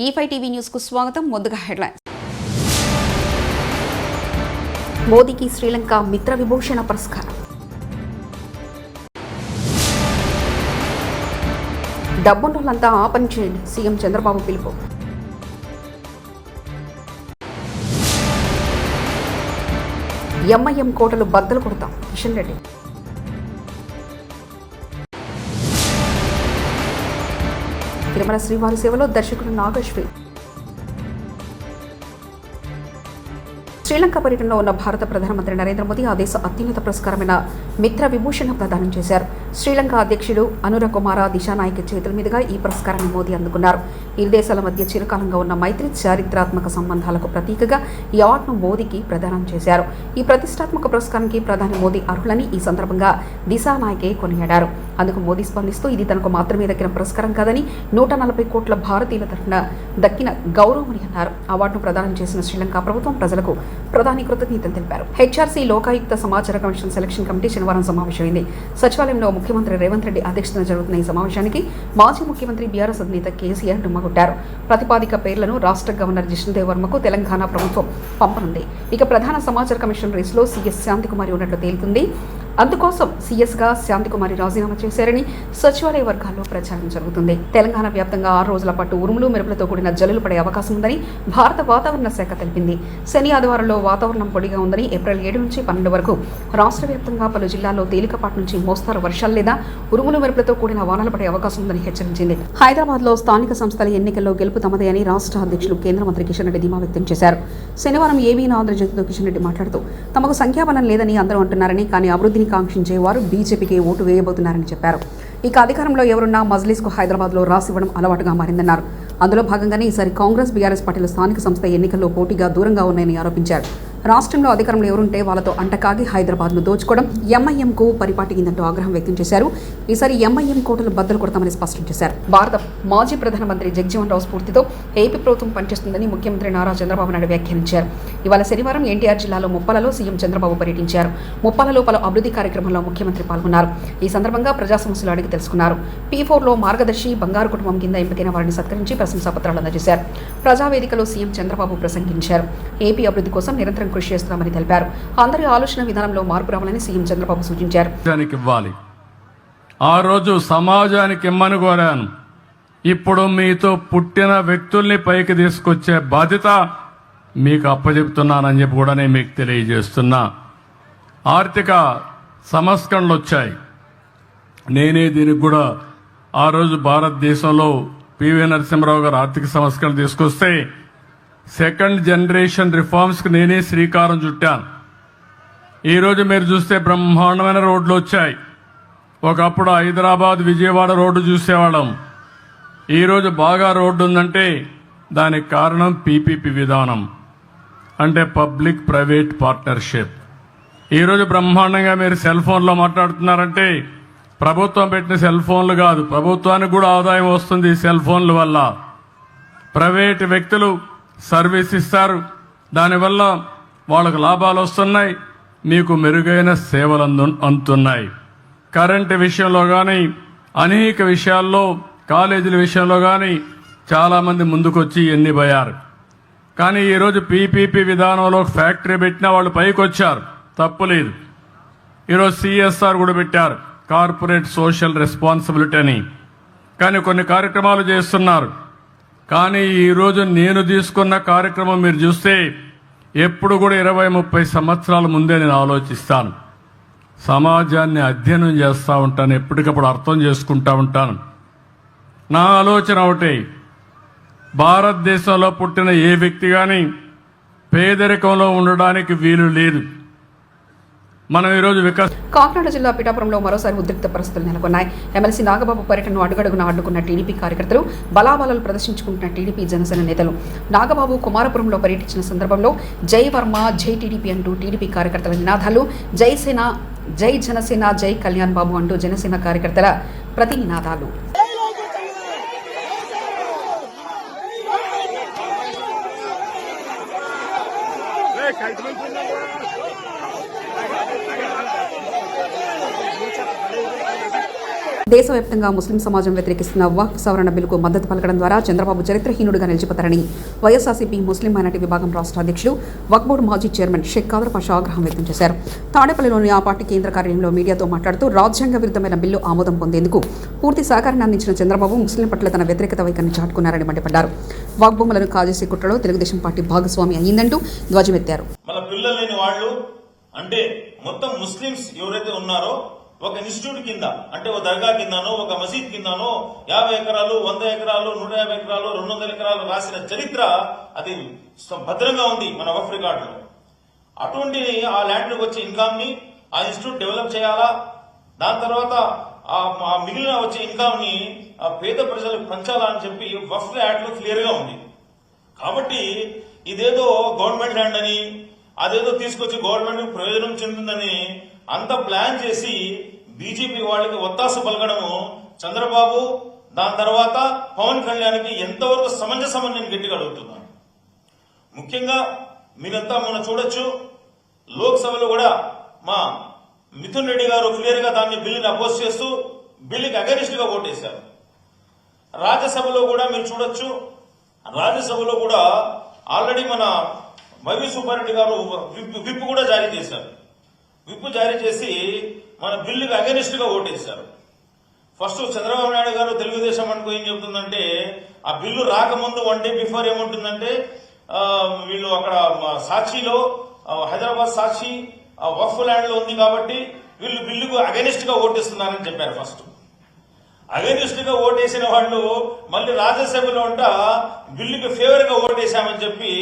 E5 TV news కు స్వాగతం. ముందుగా హెడ్లైన్స్. మోదీకి శ్రీలంక మిత్ర విభూషణ పురస్కారం. డబ్బున్నోళ్ళంతా ఆ పని చేయండి, సీఎం చంద్రబాబు పిలుపు. ఎంఐఎం కోటలు బద్దలు కొడతాం, కిషన్ రెడ్డి. తిరుమల శ్రీవారి సేవలో దర్శకుడు నాగశ్రీ. శ్రీలంక పర్యటనలో ఉన్న భారత ప్రధానమంత్రి నరేంద్ర మోదీ ఆ దేశ అత్యున్నత పురస్కారమైన మిత్ర విభూషణ ప్రదానం చేశారు. శ్రీలంక అధ్యక్షుడు అనుర కుమార దిశానాయక్ చేతుల మీదుగా ఈ పురస్కారాన్ని మోదీ అందుకున్నారు. ఇరు దేశాల మధ్య చిరకాలంగా ఉన్న మైత్రి, చారిత్రాత్మక సంబంధాలకు ప్రతీకగా ఈ అవార్డును మోదీకి ప్రదానం చేశారు. ఈ ప్రతిష్టాత్మక పురస్కారానికి ప్రధాని మోదీ అర్హులని ఈ సందర్భంగా దిశానాయకే కొనియాడారు. అందుకు మోదీ స్పందిస్తూ ఇది తనకు మాత్రమే దక్కిన పురస్కారం కాదని 140 కోట్ల భారతీయుల తరఫున దక్కిన గౌరవమని అన్నారు. అవార్డును ప్రదానం చేసిన శ్రీలంక ప్రభుత్వం ప్రజలకు ప్రధాని కృతజ్ఞతలు తెలిపారు. హెచ్ఆర్సీ లోకాయుక్త సమాచార కమిషన్ సెలక్షన్ కమిటీ శనివారం సమావేశమైంది. సచివాలయంలో ముఖ్యమంత్రి రేవంత్ రెడ్డి అధ్యక్షతన జరుగుతున్న ఈ సమావేశానికి మాజీ ముఖ్యమంత్రి బీఆర్ఎస్ అధినేత కేసీఆర్ డుమ్మగొట్టారు. ప్రతిపాదిక పేర్లను రాష్ట్ర గవర్నర్ జిష్ణుదేవ్ వర్మకు తెలంగాణ ప్రభుత్వం పంపనుంది. ఇక ప్రధాన సమాచార కమిషన్ రేసులో సీఎస్ శాంతికుమారి ఉన్నట్లు తేలుతుంది. అందుకోసం సీఎస్గా శాంతికుమారి రాజీనామా చేశారని సచివాలయ వర్గాల్లో ప్రచారం జరుగుతుంది. తెలంగాణ వ్యాప్తంగా 6 రోజుల పాటు ఉరుములు మెరుపులతో కూడిన జల్లులు పడే అవకాశం ఉందని భారత వాతావరణ శాఖ తెలిపింది. శని ఆదివారంలో వాతావరణం పొడిగా ఉందని ఏప్రిల్ 7 నుంచి 12 వరకు రాష్ట్ర వ్యాప్తంగా పలు జిల్లాల్లో తేలికపాటి నుంచి మోస్తారు వర్షాలు లేదా ఉరుములు మెరుపులతో కూడిన వానలు పడే అవకాశం ఉందని హెచ్చరించింది. హైదరాబాద్లో స్థానిక సంస్థల ఎన్నికల్లో గెలుపు తమదే అని రాష్ట్ర అధ్యక్షులు కేంద్ర మంత్రి కిషన్ రెడ్డి ధీమా వ్యక్తం చేశారు. శనివారం ఏబీఎన్ ఆంధ్రజ్యోతితో కిషన్ రెడ్డి మాట్లాడుతూ తమకు సంఖ్యాబలం లేదని అందరూ అంటున్నారని, కానీ అభివృద్ధిని కాంక్షించే వారు బీజేపీకి ఓటు వేయబోతున్నారని చెప్పారు. ఇక అధికారంలో ఎవరున్నా మజ్లిస్కు హైదరాబాద్లో రాసివ్వడం అలవాటుగా మారిందన్నారు. అందులో భాగంగానే ఈసారి కాంగ్రెస్, బీఆర్ఎస్ పార్టీలు స్థానిక సంస్థ ఎన్నికల్లో పోటీగా దూరంగా ఉన్నాయని ఆరోపించారు. రాష్ట్రంలో అధికారంలో ఎవరుంటే వాళ్ళతో అంటకాగి హైదరాబాద్ను దోచుకోవడం ఎంఐఎంకు పరిపాటిందంటూ ఆగ్రహం వ్యక్తం చేశారు. ఈసారి ఎంఐఎం కోటలు బద్దలు కొడతామని స్పష్టం చేశారు. భారత మాజీ ప్రధానమంత్రి జగజీవన్ రావు స్ఫూర్తితో ఏపీ ప్రభుత్వం పనిచేస్తుందని ముఖ్యమంత్రి నారా చంద్రబాబు నాయుడు వ్యాఖ్యానించారు. ఇవాళ శనివారం ఎన్టీఆర్ జిల్లాలో ముప్పాలలో సీఎం చంద్రబాబు పర్యటించారు. ముప్పాలలో పలు అభివృద్ధి కార్యక్రమంలో ముఖ్యమంత్రి పాల్గొన్నారు. ఈ సందర్భంగా ప్రజా సమస్యలు అడిగి తెలుసుకున్నారు. P4లో మార్గదర్శి బంగారు కుటుంబం కింద ఎంపికైన వారిని సత్కరించి ప్రశంసాపత్రాలు అందజేశారు. ప్రజావేదికలో సీఎం చంద్రబాబు ప్రసంగించారు. ఏపీ అభివృద్ధి కోసం నిరంతరం కృషి చేస్తున్నామని తెలిపారు. అందరి ఆలోచన విధానంలో మార్పు రావాలని సీఎం చంద్రబాబు సూచించారు. ఆ రోజు సమాజానికి ఇమ్మని కోరాను. ఇప్పుడు మీతో పుట్టిన వ్యక్తుల్ని పైకి తీసుకొచ్చే బాధ్యత మీకు అప్పచెప్తున్నానని చెప్పి కూడా నేను మీకు తెలియజేస్తున్నా. ఆర్థిక సంస్కరణలు వచ్చాయి. నేనే దీనికి కూడా ఆ రోజు భారతదేశంలో పివి నరసింహరావు గారు ఆర్థిక సంస్కరణలు తీసుకొస్తే సెకండ్ జనరేషన్ రిఫార్మ్స్కి నేనే శ్రీకారం చుట్టాను. ఈరోజు మీరు చూస్తే బ్రహ్మాండమైన రోడ్లు వచ్చాయి. ఒకప్పుడు హైదరాబాద్, విజయవాడ రోడ్డు చూసేవాళ్ళం. ఈరోజు బాగా రోడ్డు ఉందంటే దానికి కారణం పీపీపీ విధానం, అంటే పబ్లిక్ ప్రైవేట్ పార్ట్నర్షిప్. ఈరోజు బ్రహ్మాండంగా మీరు సెల్ ఫోన్లో మాట్లాడుతున్నారంటే ప్రభుత్వం పెట్టిన సెల్ ఫోన్లు కాదు, ప్రభుత్వానికి కూడా ఆదాయం వస్తుంది ఈ సెల్ ఫోన్ల వల్ల. ప్రైవేట్ వ్యక్తులు సర్వీస్ ఇస్తారు, దానివల్ల వాళ్ళకు లాభాలు వస్తున్నాయి, మీకు మెరుగైన సేవలు అందుతున్నాయి. కరెంటు విషయంలో కానీ, అనేక విషయాల్లో, కాలేజీల విషయంలో కానీ చాలామంది ముందుకొచ్చి ఎన్నిపోయారు. కానీ ఈరోజు పీపీపీ విధానంలో ఫ్యాక్టరీ పెట్టినా వాళ్ళు పైకి వచ్చారు, తప్పులేదు. ఈరోజు సిఎస్ఆర్ కూడా పెట్టారు, కార్పొరేట్ సోషల్ రెస్పాన్సిబిలిటీ అని. కానీ కొన్ని కార్యక్రమాలు చేస్తున్నారు. కానీ ఈరోజు నేను తీసుకున్న కార్యక్రమం మీరు చూస్తే ఎప్పుడు కూడా 20-30 సంవత్సరాల ముందే నేను ఆలోచిస్తాను. సమాజాన్ని అధ్యయనం చేస్తూ ఉంటాను, ఎప్పటికప్పుడు అర్థం చేసుకుంటూ ఉంటాను. నా ఆలోచన ఒకటే, భారతదేశంలో పుట్టిన ఏ వ్యక్తి కానీ పేదరికంలో ఉండడానికి వీలు లేదు. మనం ఈరోజు కాకినాడ జిల్లా పిఠాపురంలో మరోసారి ఉద్రిక్త పరిస్థితులు నెలకొన్నాయి. ఎమ్మెల్సీ నాగబాబు పర్యటనను అడుగడుగున అడ్డుకున్న టీడీపీ కార్యకర్తలు, బలాబలాలు ప్రదర్శించుకుంటున్న టీడీపీ జనసేన నేతలు. నాగబాబు కుమారపురంలో పర్యటించిన సందర్భంలో జై వర్మ, జై టీడీపీ అంటూ టీడీపీ కార్యకర్తల నినాదాలు, జై సేన, జై జనసేన, జై కళ్యాణ్ బాబు అంటూ జనసేన కార్యకర్తల ప్రతి నినాదాలు. దేశవ్యాప్తంగా ముస్లిం సమాజం వ్యతిరేకిస్తున్న వక్ఫ్ సవరణ బిల్లుకు మద్దతు పలకడం ద్వారా చంద్రబాబు చరిత్రహీనుడిగా నిలిచిపోతారని వైఎస్ఆర్సీపీ ముస్లిం మైనార్టీ విభాగం రాష్ట్ర అధ్యక్షులు వక్ఫ్ బోర్డు మాజీ చైర్మన్ షేక్ కాదర్ పాషా ఆగ్రహం వ్యక్తం చేశారు. తాడేపల్లిలోని ఆ పార్టీ కేంద్ర కార్యాలయంలో మీడియాతో మాట్లాడుతూ రాజ్యాంగ విరుద్ధమైన బిల్లు ఆమోదం పొందేందుకు పూర్తి సహకారాన్ని అందించిన చంద్రబాబు ముస్లిం పట్ల తన వ్యతిరేకత వైఖరిని చాటుకున్నారని మండిపడ్డారు. వక్ఫ్ భూములను కాజేసే కుట్రలో తెలుగుదేశం పార్టీ భాగస్వామి అయ్యిందంటూ ధ్వజమెత్తారు. మన పిల్లలు లేని వాళ్ళు అంటే మొత్తం ముస్లిమ్స్ ఎవరైతే ఉన్నారో ఒక ఇన్స్టిట్యూట్ కింద అంటే ఒక దర్గా కిందనో ఒక మసీద్ కిందనో 50 ఎకరాలు 100 ఎకరాలు 150 ఎకరాలు 200 ఎకరాలు రాసిన చరిత్ర అది భద్రంగా ఉంది మన వక్ఫ్ రికార్డులో. అటువంటి ఆ ల్యాండ్ లోకి వచ్చే ఇన్కమ్ ని ఆ ఇన్స్టిట్యూట్ డెవలప్ చేయాలా, దాని తర్వాత ఆ మిగిలిన వచ్చే ఇన్కమ్ ని ఆ పేద ప్రజలకు పంచాలా అని చెప్పి వక్ఫ్ యాక్ట్ లో క్లియర్ గా ఉంది. కాబట్టి ఇదేదో గవర్నమెంట్ ల్యాండ్ అని అదేదో తీసుకొచ్చి గవర్నమెంట్ ప్రయోజనం చెందుతుందని అంత ప్లాన్ చేసి బీజేపీ వాళ్ళకి ఒత్తాస పలకడము చంద్రబాబు దాని తర్వాత పవన్ కళ్యాణ్కి ఎంతవరకు సమంజసమని నేను గట్టిగా అడుగుతున్నాను. ముఖ్యంగా మీరంతా మొన్న చూడొచ్చు, లోక్సభలో కూడా మా మిథున్ రెడ్డి గారు క్లియర్ గా దాన్ని బిల్లుని అపోజ్ చేస్తూ బిల్లుకి అగెనిస్ట్ గా ఓటేశారు. రాజ్యసభలో కూడా మీరు చూడొచ్చు, రాజ్యసభలో కూడా ఆల్రెడీ మన వైవి సుబ్బారెడ్డి గారు విప్ కూడా జారీ చేశారు. విప్ జారీ చేసి మన బిల్లుకి అగెనిస్ట్ గా ఓటేశారు. ఫస్ట్ చంద్రబాబు నాయుడు గారు తెలుగుదేశం అనుకో ఏం చెబుతుందంటే ఆ బిల్లు రాకముందు 1 డే బిఫోర్ ఏముంటుందంటే వీళ్ళు అక్కడ సాక్షిలో హైదరాబాద్ సాక్షి వక్ఫ్ ల్యాండ్ లో ఉంది కాబట్టి వీళ్ళు బిల్లుకు అగెనిస్ట్ గా ఓటేస్తున్నారని చెప్పారు. ఫస్ట్ అగెనిస్ట్ గా ఓటేసిన వాళ్ళు మళ్ళీ రాజ్యసభలో ఉంట బిల్లుకి ఫేవర్ గా ఓటేశామని చెప్పి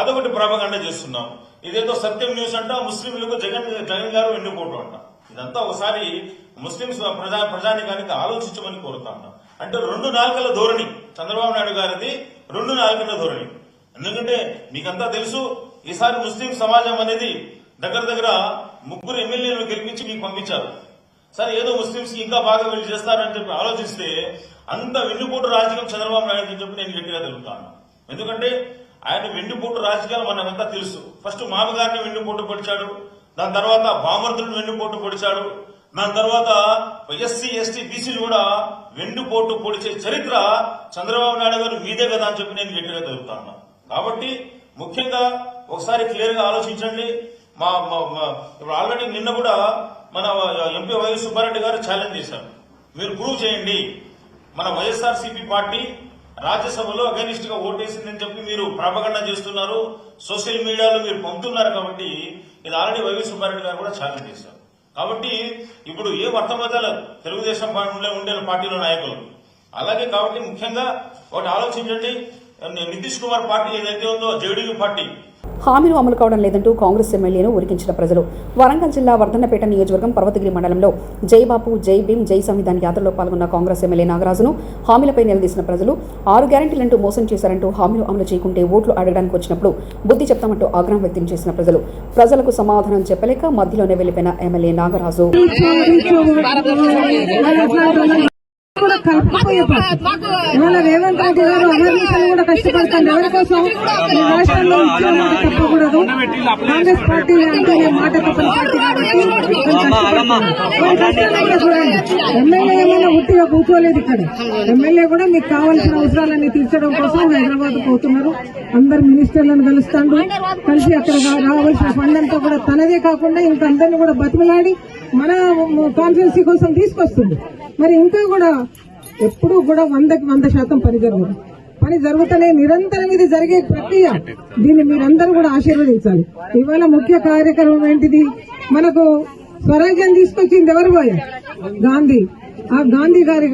అదొకటి ప్రాపగండ చేస్తున్నాం. ఇదేదో సత్యం న్యూస్ అంట, ముస్లింలకు జగన్ గారు వెన్నుపోటు అంట. ఇదంతా ఒకసారి ముస్లింస్ ప్రజానికానికి ఆలోచించమని కోరుతా ఉన్నా. అంటే 2 నాలుకల ధోరణి చంద్రబాబు నాయుడు గారిది, 2 నాలుకల ధోరణి. ఎందుకంటే మీకంతా తెలుసు, ఈసారి ముస్లిం సమాజం అనేది దగ్గర 3 ఎమ్మెల్యేలను గెలిపించి మీకు పంపించారు. సరే ఏదో ముస్లింస్ ఇంకా బాగా వీళ్ళు చేస్తారని చెప్పి ఆలోచిస్తే అంత వెన్నుపోటు రాజకీయం చంద్రబాబు నాయుడు చెప్పి నేను గట్టిగా తెలుపుతాను. ఎందుకంటే ఆయన వెన్నుపోటు రాజకీయాలు మనకంతా తెలుసు. ఫస్ట్ మామగారిని వెన్నుపోటు పొడిచాడు, దాని తర్వాత బామర్దులను వెన్నుపోటు పొడిచాడు, దాని తర్వాత ఎస్సీ ఎస్టీ బీసీలు కూడా వెన్నుపోటు పొడిచే చరిత్ర చంద్రబాబు నాయుడు గారు మీదే కదా అని చెప్పి నేను గట్టిగా తెలుపుతాను. కాబట్టి ముఖ్యంగా ఒకసారి క్లియర్ గా ఆలోచించండి. ఇప్పుడు ఆల్రెడీ నిన్న కూడా మన ఎంపీ వైవి సుబ్బారెడ్డి గారు ఛాలెంజ్ చేశారు, మీరు ప్రూవ్ చేయండి మన వైఎస్ఆర్సీపీ పార్టీ రాజ్యసభలో అగెనిస్ట్ గా ఓటేసిందని చెప్పి మీరు ప్రాపగండ చేస్తున్నారు, సోషల్ మీడియాలో మీరు పంపుతున్నారు. కాబట్టి ఇది ఆల్రెడీ వైవి సుబ్బారెడ్డి గారు కూడా ఛాలెంజ్ చేశారు. కాబట్టి ఇప్పుడు ఏం అర్థమవుతలేదు తెలుగుదేశం ఉండే పార్టీలో నాయకులు అలాగే. కాబట్టి ముఖ్యంగా ఒకటి ఆలోచించండి, నితీష్ కుమార్ పార్టీ ఏదైతే ఉందో జేడీయూ పార్టీ హామీలు అమలు కావడం లేదంటూ కాంగ్రెస్ ఎమ్మెల్యేను ఉరికించిన ప్రజలు. వరంగల్ జిల్లా వర్ధన్నపేట నియోజకవర్గం పర్వతగిరి మండలంలో జై బాపు జై భీమ్ జై సంవిధాన్ యాత్రలో పాల్గొన్న కాంగ్రెస్ ఎమ్మెల్యే నాగరాజును హామీలపై నిలదీసిన ప్రజలు 6 గ్యారెంటీలంటూ మోసం చేశారంటూ హామీలు అమలు చేయకుంటే ఓట్లు అడగడానికి వచ్చినప్పుడు బుద్ధి చెప్తామంటూ ఆగ్రహం వ్యక్తం చేసిన ప్రజలకు సమాధానం చెప్పలేక మధ్యలోనే వెళ్లిపోయిన ఎమ్మెల్యే నాగరాజు ఇవాళ రేవంత్ రెడ్డి గారు అహర్నిశలు కూడా కష్టపడతాను ఎవరి కోసం ఈ రాష్ట్రంలో తప్పకూడదు. కాంగ్రెస్ పార్టీ అంటే మాట తప్పని పార్టీ కాబట్టి చూడండి, ఎమ్మెల్యే ఏమైనా ఉట్టిగా కూర్చోలేదు ఇక్కడ. ఎమ్మెల్యే కూడా మీకు కావాల్సిన అవసరాలన్నీ తీర్చడం కోసం హైదరాబాద్ పోతున్నారు. అందరు మినిస్టర్లను కలిసి అక్కడ రావాల్సిన ఫండ్ అంతా కూడా తనదే కాకుండా ఇంకా అందరినీ కూడా బతిమలాడి మన కాన్స్టిట్యున్సీ కోసం తీసుకొస్తుంది. మరి ఇంకా కూడా ఎప్పుడు కూడా 100కి 100% పని జరుగుతూనే నిరంతరం ఇది జరిగే ప్రక్రియ. దీన్ని మీరందరూ కూడా ఆశీర్వదించాలి. ఇవాళ ముఖ్య కార్యక్రమం ఏంటిది, మనకు స్వరాజ్యం తీసుకొచ్చింది ఎవరు పోయా గాంధీ. ఆ గాంధీ గారి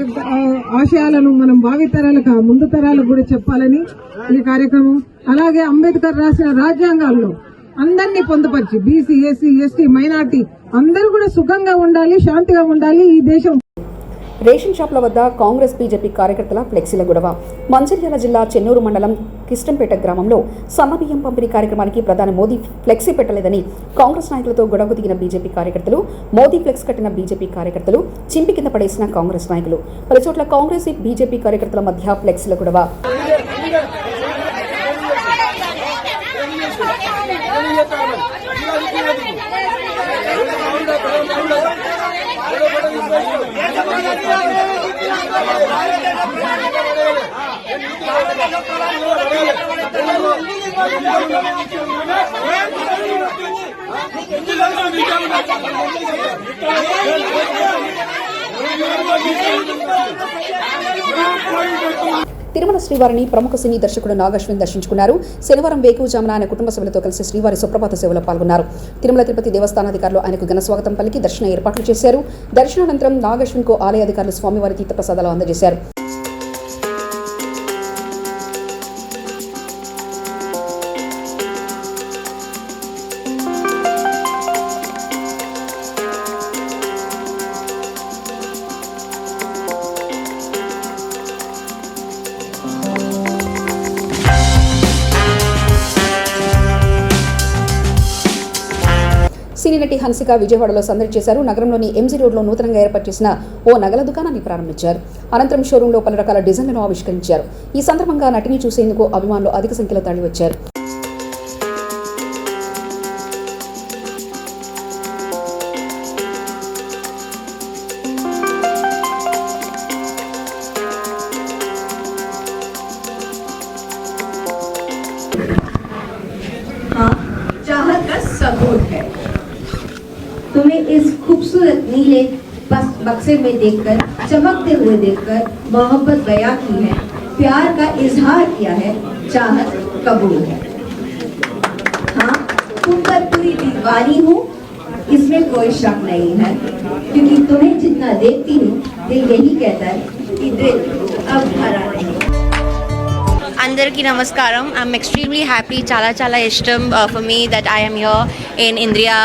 ఆశయాలను మనం భావితరాలకు ముందు తరాలకు కూడా చెప్పాలని ఈ కార్యక్రమం. అలాగే అంబేద్కర్ రాసిన రాజ్యాంగాల్లో అందరినీ పొందుపరిచి బీసీ ఎస్సీ ఎస్టీ మైనార్టీ అందరూ కూడా సుఖంగా ఉండాలి, శాంతిగా ఉండాలి ఈ దేశం. రేషన్ షాపుల వద్ద కాంగ్రెస్ బీజేపీ కార్యకర్తల ఫ్లెక్సీల గొడవ. మంచిర్యాల జిల్లా చెన్నూరు మండలం కిష్టంపేట గ్రామంలో సన్నబియ్యం పంపిణీ కార్యక్రమానికి ప్రధాని మోదీ ఫ్లెక్సీ పెట్టలేదని కాంగ్రెస్ నాయకులతో గొడవ దిగిన బీజేపీ కార్యకర్తలు, మోదీ ఫ్లెక్స్ కట్టిన బీజేపీ కార్యకర్తలు, చింపి కింద పడేసిన కాంగ్రెస్ నాయకులు. పలుచోట్ల కాంగ్రెస్ బీజేపీ కార్యకర్తల మధ్య ఫ్లెక్సీల గొడవ. తిరుమల శ్రీవారిని ప్రముఖ సినీ దర్శకుడు నాగశ్విన్ దర్శించుకున్నారు. శనివారం వేకువజామున ఆయన కుటుంబ సభ్యులతో కలిసి శ్రీవారి సుప్రభాత సేవలో పాల్గొన్నారు. తిరుమల తిరుపతి దేవస్థానాధికారులు ఆయనకు ఘన స్వాగతం పలికి దర్శన ఏర్పాట్లు చేశారు. దర్శనానంతరం నాగశ్విన్ కు ఆలయ అధికారులు స్వామివారి తీర్థప్రసాదాలు అందజేశారు. సినీ నటి హన్సిక విజయవాడలో సందడి చేశారు. నగరంలోని ఎంజీ రోడ్లో నూతనంగా ఏర్పాటు చేసిన ఓ నగల దుకాణాన్ని ప్రారంభించారు. అనంతరం షోరూంలో పలు రకాల డిజైన్లను ఆవిష్కరించారు. ఈ సందర్భంగా నటిని చూసేందుకు అభిమానులు అధిక సంఖ్యలో తరలివచ్చారు. चाहत का सबूत है। तुम्हें इस खूबसूरत नीले बक्से में देखकर, चमकते हुए देखकर मोहब्बत बयां की है, प्यार का इजहार किया है, चाहत कबूल है। हाँ, तुम पर पूरी दीवानी हूँ, इसमें कोई शक नहीं है, क्योंकि तुम्हें जितना देखती हूँ दिल यही कहता है कि दिल अब भरा नहीं। Andarki Namaskaram. I'm extremely happy. Chala ishtam for me that I am here in Indriya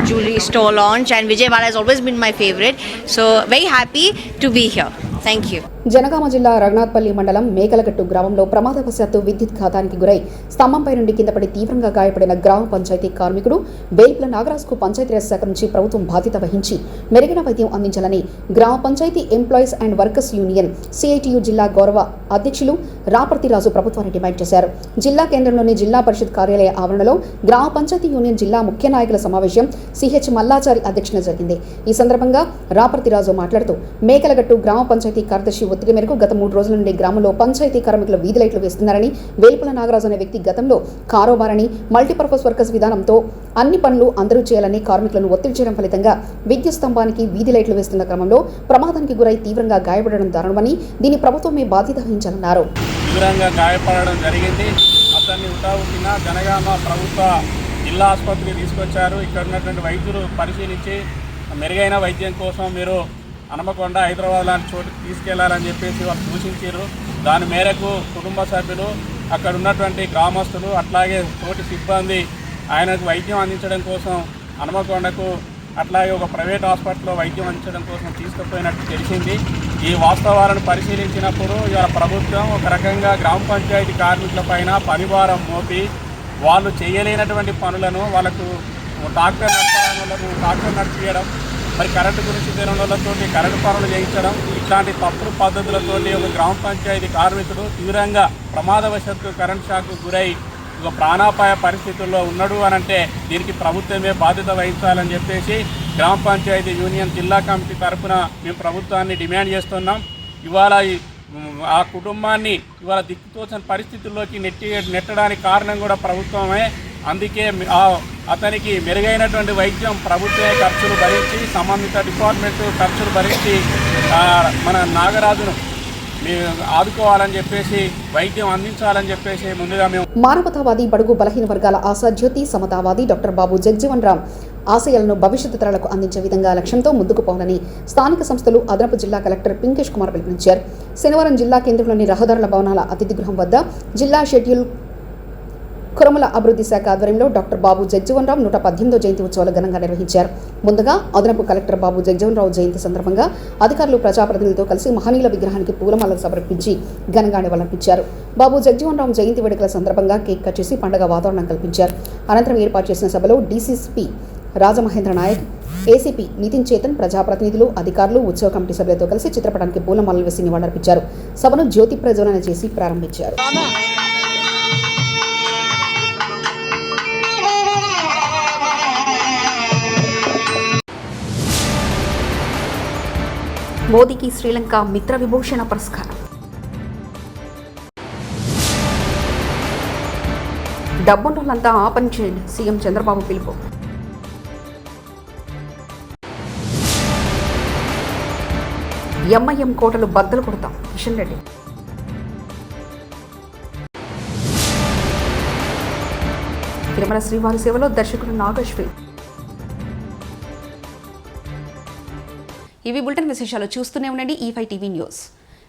jewelry store launch, and Vijayawada has always been my favorite. So very happy to be here. Thank you. Janagama జిల్లా రఘునాథ్పల్లి మండలం మేకలగట్టు గ్రామంలో ప్రమాదవశాత్తు విద్యుత్ ఘాతానికి గురై స్తంభంపై నుండి కిందపడి తీవ్రంగా గాయపడిన గ్రామ పంచాయతీ కార్మికుడు వేల్పుల నాగరాజుకు పంచాయతీరాజ్ శాఖ నుంచి ప్రభుత్వం బాధ్యత వహించి మెరుగైన వైద్యం అందించాలని గ్రామ panchayat employees and workers union CITU జిల్లా గౌరవ అధ్యక్షులు రాపర్తిరాజు ప్రభుత్వాన్ని డిమాండ్ చేశారు. జిల్లా కేంద్రంలోని జిల్లా పరిషత్ కార్యాలయ ఆవరణలో గ్రామ పంచాయతీ యూనియన్ జిల్లా ముఖ్య నాయకుల సమావేశం సిహెచ్ మల్లాచారి అధ్యక్షతన జరిగింది. ఈ సందర్భంగా రాపర్తిరాజు మాట్లాడుతూ మేకలగట్టు గ్రామ పంచాయతీ కార్యదర్శి ఒత్తిడి మేరకు గత 3 రోజుల నుండి గ్రామంలో పంచాయతీ కార్మికుల వీధి లైట్లు వేస్తున్నారని, వేల్పుల నాగరాజు అనే వ్యక్తి గతంలో కారోబారని మల్టీపర్పస్ వర్కర్స్ విధానంతో అన్ని పనులు అందరూ చేయాలని కార్మికులను ఒత్తిడి చేయడం ఫలితంగా విద్యుత్ స్తంభానికి వీధి లైట్లు వేస్తున్న క్రమంలో ప్రమాదానికి గురై తీవ్రంగా గాయపడడం దారుణమని, దీని ప్రభుత్వమే బాధ్యత వహించాలన్నారు. తీవ్రంగా గాయపడడం జరిగింది. అతన్ని ఉటావుటిన జనగామ ప్రభుత్వ జిల్లా ఆసుపత్రికి తీసుకొచ్చారు. ఇక్కడ ఉన్నటువంటి వైద్యులు పరిశీలించి మెరుగైన వైద్యం కోసం మీరు హనుమకొండ, హైదరాబాద్ లాంటి చోటుకి తీసుకెళ్లాలని చెప్పేసి వాళ్ళు సూచించారు. దాని మేరకు కుటుంబ సభ్యులు, అక్కడ ఉన్నటువంటి గ్రామస్తులు, అట్లాగే తోటి సిబ్బంది ఆయనకు వైద్యం అందించడం కోసం హనుమకొండకు, అట్లాగే ఒక ప్రైవేట్ హాస్పిటల్లో వైద్యం అందించడం కోసం తీసుకుపోయినట్టు తెలిసింది. ఈ వాస్తవాలను పరిశీలించినప్పుడు ఇవాళ ప్రభుత్వం ఒక రకంగా గ్రామ పంచాయతీ కార్మికుల పైన పనిభారం మోపి వాళ్ళు చేయలేనటువంటి పనులను వాళ్ళకు డాక్టర్ నడిపించడం, మరి కరెంటు గురించి తెలియని వాళ్ళతోటి కరెంటు పనులు చేయించడం, ఇట్లాంటి తప్పుడు పద్ధతులతోటి ఒక గ్రామ పంచాయతీ కార్మికుడు తీవ్రంగా ప్రమాదవశాత్తు కరెంట్ షాక్కు గురై ఒక ప్రాణాపాయ పరిస్థితుల్లో ఉన్నాడు అనంటే దీనికి ప్రభుత్వమే బాధ్యత వహించాలని చెప్పేసి గ్రామ పంచాయతీ యూనియన్ జిల్లా కమిటీ తరఫున మేము ప్రభుత్వాన్ని డిమాండ్ చేస్తున్నాం. ఇవాళ ఆ కుటుంబాన్ని ఇవాళ దిక్కుతోచని పరిస్థితుల్లోకి నెట్టడానికి కారణం కూడా ప్రభుత్వమే. అందుకే అతనికి మెరుగైనటువంటి వైద్యం ప్రభుత్వమే ఖర్చులు భరించి, సంబంధిత డిపార్ట్మెంట్ ఖర్చులు భరించి మన నాగరాజును ఆదుకోవాలని చెప్పేసి, వైద్యం అందించాలని చెప్పేసి ముందుగా మేము మానవతావాది, బడుగు బలహీన వర్గాల ఆశాజ్యోతి, సమతావాది డాక్టర్ బాబు జగ్జీవన్ రామ్ ఆశయాలను భవిష్యత్తు తరాలకు అందించే విధంగా లక్ష్యంతో ముందుకు పోవాలని స్థానిక సంస్థలు అదనపు జిల్లా కలెక్టర్ పింకేష్ కుమార్ పిలుపునిచ్చారు. శనివారం జిల్లా కేంద్రంలోని రహదారుల భవనాల అతిథి గృహం వద్ద జిల్లా షెడ్యూల్ కురముల అభివృద్ధి శాఖ ఆధ్వర్యంలో డాక్టర్ బాబు జగ్జీవన్ రామ్ 118వ జయంతి ఉత్సవాలు ఘనంగా నిర్వహించారు. ముందుగా అదనపు కలెక్టర్ బాబు జగ్జీవన్ రావు జయంతి సందర్భంగా అధికారులు ప్రజాప్రతినిధులతో కలిసి మహనీయుల విగ్రహానికి పూలమాలలు సమర్పించి ఘనంగా నివాళులర్పించారు. బాబు జగ్జీవన్ రామ్ జయంతి వేడుకల సందర్భంగా కేక్ కట్ చేసి పండుగ వాతావరణం కల్పించారు. అనంతరం ఏర్పాటు చేసిన సభలో డీసీపీ రాజమహేంద్ర నాయక్, ఏసీపీ నితిన్ చేతన్, ప్రజాప్రతినిధులు, అధికారులు, ఉత్సవ కమిటీ సభ్యులతో కలిసి చిత్రపటానికి పూలమాలలు వేసి నివాళులర్పించారు. సభను జ్యోతి ప్రజ్వలన చేసి ప్రారంభించారు. మోదీకి శ్రీలంక మిత్ర విభూషణ పురస్కారం. డబ్బున్నోళ్ళంతా ఆ పని చేయండి, సీఎం చంద్రబాబు పిలుపు. ఎంఐఎం కోటలు బద్దలు కొడతాం, కిషన్ రెడ్డి. తిరుమల శ్రీవారి సేవలో దర్శకుడు నాగశ్విన్. ఇవి బులెటిన్ విశేషాలు. చూస్తూనే ఉండండి E5 టీవీ న్యూస్.